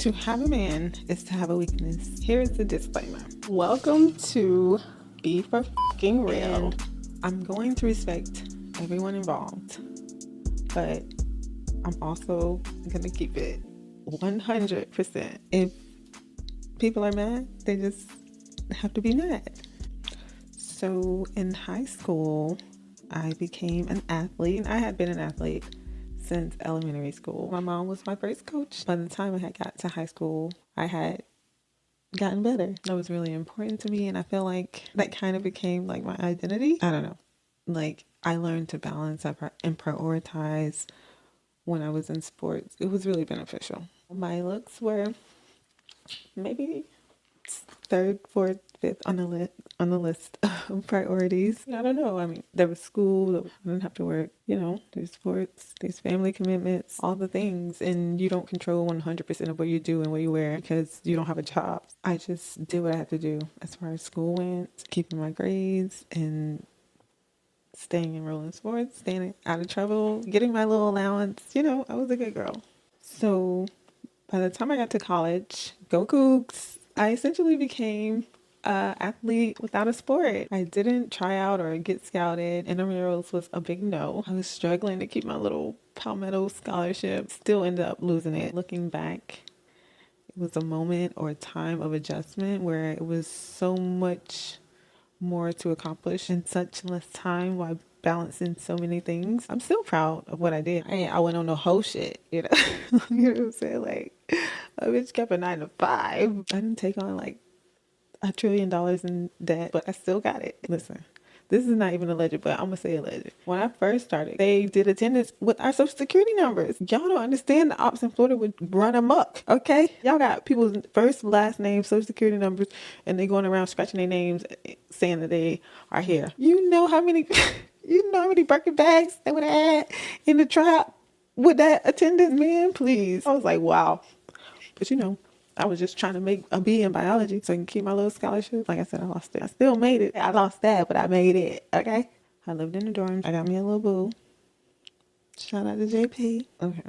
To have a man is to have a weakness. Here is the disclaimer. Welcome to Be For Fucking Real. And I'm going to respect everyone involved, but I'm also going to keep it 100%. If people are mad, they just have to be mad. So in high school, I became an athlete. I had been an athlete since elementary school. My mom was my first coach. By the time I had got to high school, I had gotten better. That was really important to me, and I feel like that kind of became like my identity. I don't know. Like, I learned to balance and prioritize when I was in sports. It was really beneficial. My looks were maybe third, fourth, fifth on the list of priorities. I don't know. I mean, there was school. I didn't have to work. There's sports, there's family commitments, all the things, and you don't control 100% of what you do and what you wear because you don't have a job. I just did what I had to do as far as school went, keeping my grades and staying enrolled in sports, staying out of trouble, getting my little allowance. I was a good girl. So by the time I got to college, go Cougs, I essentially became an athlete without a sport. I didn't try out or get scouted. Intramurals was a big no. I was struggling to keep my little Palmetto scholarship. Still ended up losing it. Looking back, it was a moment or a time of adjustment where it was so much more to accomplish in such less time while balancing so many things. I'm still proud of what I did. I went on the whole shit, you know. You know what I'm saying? Like, a bitch kept a 9 to 5. I didn't take on like $1 trillion in debt, but I still got it. Listen, this is not even alleged, but I'm gonna say alleged. When I first started, they did attendance with our social security numbers. Y'all don't understand, the ops in Florida would run amok, okay? Y'all got people's first, last name, social security numbers, and they going around scratching their names saying that they are here. You know how many Birkin bags they would have had in the trap with that attendance? Man, please. I was like, wow. But I was just trying to make a B in biology so I can keep my little scholarship. Like I said, I lost it. I still made it. I lost that, but I made it. Okay? I lived in the dorms. I got me a little boo. Shout out to JP. Okay.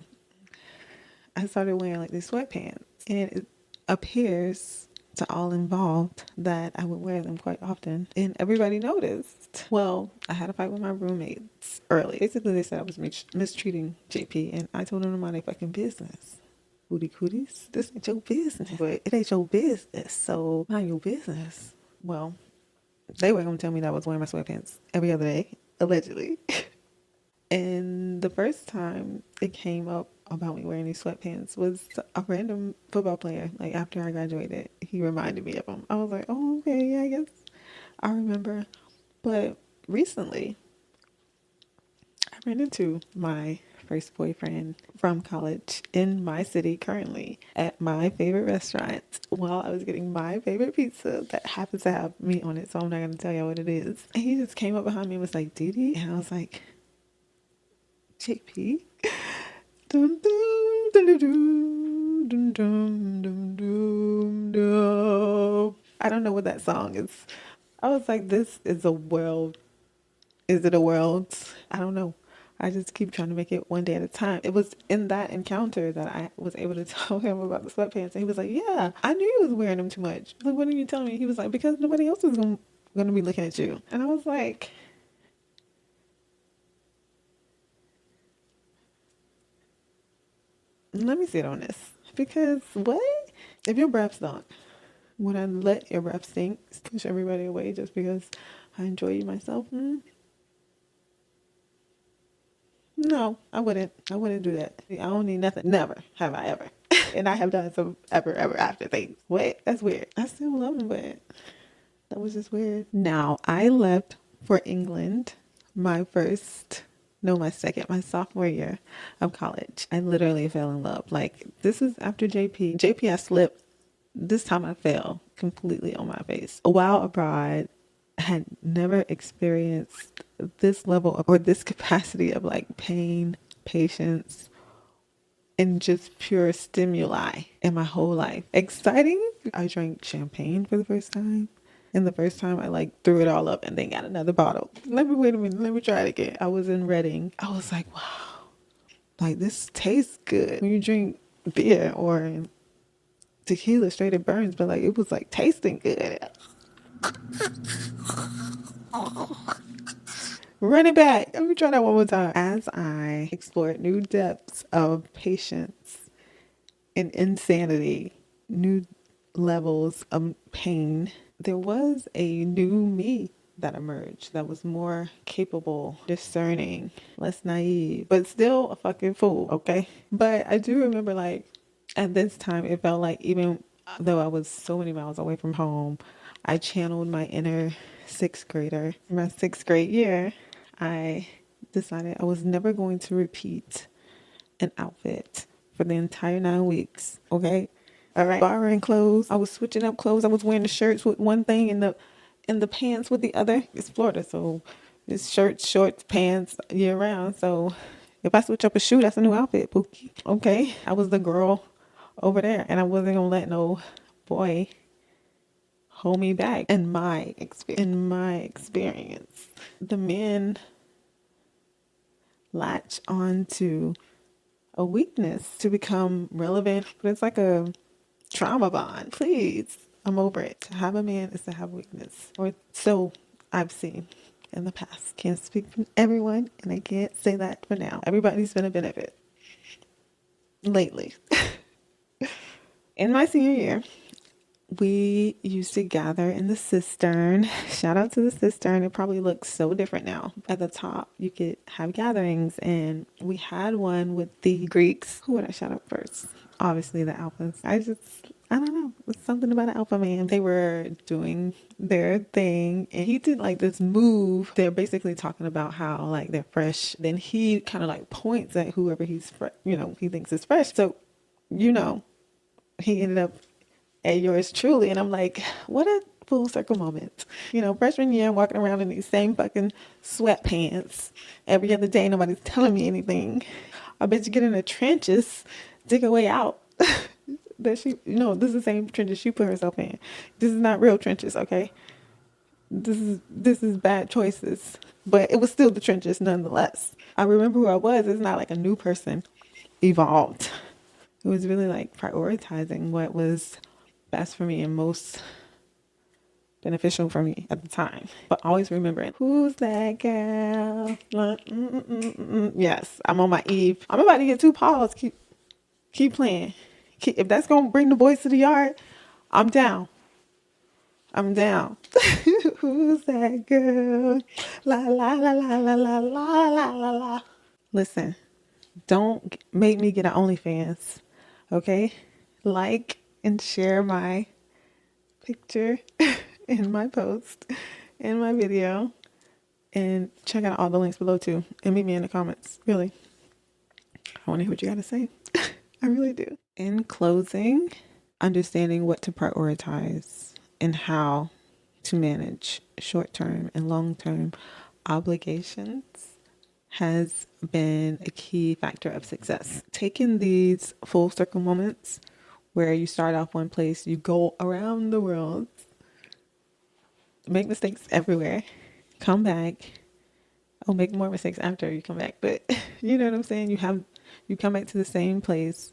I started wearing like these sweatpants. And it appears to all involved that I would wear them quite often. And everybody noticed. Well, I had a fight with my roommates early. Basically, they said I was mistreating JP. And I told them to mind their fucking business. Booty cooties, this ain't your business. But it ain't your business, so mind your business. Well, they were gonna tell me that I was wearing my sweatpants every other day, allegedly. And the first time it came up about me wearing these sweatpants was a random football player. Like, after I graduated, he reminded me of him. I was like, oh, okay, yeah, I guess I remember. But recently, I ran into my first boyfriend from college in my city currently at my favorite restaurant while I was getting my favorite pizza that happens to have meat on it, so I'm not going to tell you what it is. And he just came up behind me and was like, Didi? And I was like, JP? Dum, dum, dum, dum, dum, dum, dum, dum, dum. I don't know what that song is. I was like, this is a world. Is it a world? I don't know. I just keep trying to make it one day at a time. It was in that encounter that I was able to tell him about the sweatpants. And he was like, yeah, I knew you was wearing them too much. Like, what are you telling me? He was like, because nobody else is going to be looking at you. And I was like, let me sit on this. Because what? If your breath stunk, would I let your breath stink, push everybody away just because I enjoy you myself? No, I wouldn't. I wouldn't do that. I don't need nothing. Never have I ever. And I have done some ever after things. What? That's weird. I still love him, but that was just weird. Now, I left for England my sophomore year of college. I literally fell in love. Like, this is after JP. JP, I slipped. This time I fell completely on my face. While abroad, had never experienced this level of, or this capacity of like pain, patience, and just pure stimuli in my whole life. Exciting. I drank champagne for the first time. And the first time I like threw it all up and then got another bottle. Wait a minute. Let me try it again. I was in Reading. I was like, wow, like this tastes good. When you drink beer or tequila straight, it burns, but like it was like tasting good. Run it back. Let me try that one more time. As I explored new depths of patience and insanity, new levels of pain, there was a new me that emerged that was more capable, discerning, less naive, but still a fucking fool, okay? But I do remember, like, at this time, it felt like even though I was so many miles away from home, I channeled my inner sixth grader. In my sixth grade year, I decided I was never going to repeat an outfit for the entire 9 weeks, okay? All right, borrowing clothes. I was switching up clothes. I was wearing the shirts with one thing and the pants with the other. It's Florida, so it's shirts, shorts, pants year round. So if I switch up a shoe, that's a new outfit, Pookie. Okay, I was the girl over there, and I wasn't gonna let no boy hold me back. In my experience, the men latch on to a weakness to become relevant, but it's like a trauma bond. Please, I'm over it. To have a man is to have weakness, or so I've seen in the past. Can't speak for everyone, and I can't say that for now. Everybody's been a benefit lately. In my senior year, we used to gather in the cistern. Shout out to the cistern. It probably looks so different now. At the top, you could have gatherings, and we had one with the Greeks. Who would I shout out first? Obviously the alphas. I don't know. It's something about an alpha man. They were doing their thing, and he did like this move. They're basically talking about how like they're fresh. Then he kind of like points at whoever he thinks is fresh. So, he ended up at yours truly, and I'm like, what a full circle moment. Freshman year, I'm walking around in these same fucking sweatpants every other day. Nobody's telling me anything. I bet you get in the trenches, dig a way out. This is the same trenches she put herself in. This is not real trenches, okay? This is bad choices, but it was still the trenches nonetheless. I remember who I was. It's not like a new person evolved. It was really like prioritizing what was best for me and most beneficial for me at the time. But always remembering, who's that girl? Yes, I'm on my Eve. I'm about to get 2 paws. Keep playing. If that's gonna bring the boys to the yard, I'm down. Who's that girl? La la la la la la la la la la. Listen, don't make me get an OnlyFans, okay? Like and share my picture in my post, in my video, and check out all the links below too, and meet me in the comments. Really, I want to hear what you got to say. I really do. In closing, understanding what to prioritize and how to manage short-term and long-term obligations has been a key factor of success. Taking these full circle moments where you start off one place, you go around the world, make mistakes everywhere, come back. I'll make more mistakes after you come back, but you know what I'm saying? You come back to the same place,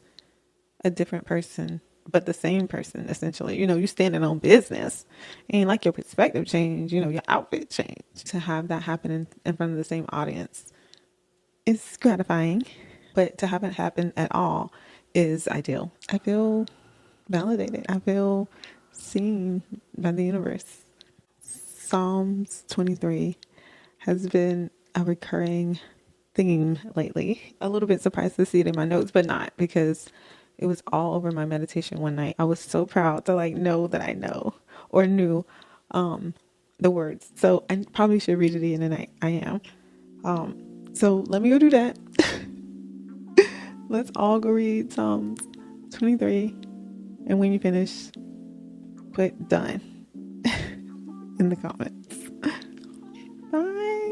a different person, but the same person essentially. You standing on business, and like your perspective change, your outfit change. To have that happen in front of the same audience is gratifying, but to have it happen at all is ideal. I feel validated. I feel seen by the universe. Psalms 23 has been a recurring theme lately. A little bit surprised to see it in my notes, but not, because it was all over my meditation one night. I was so proud to know that I know or knew the words. So I probably should read it again tonight. I am. So let me go do that. Let's all go read Psalms 23. And when you finish, put done in the comments. Bye.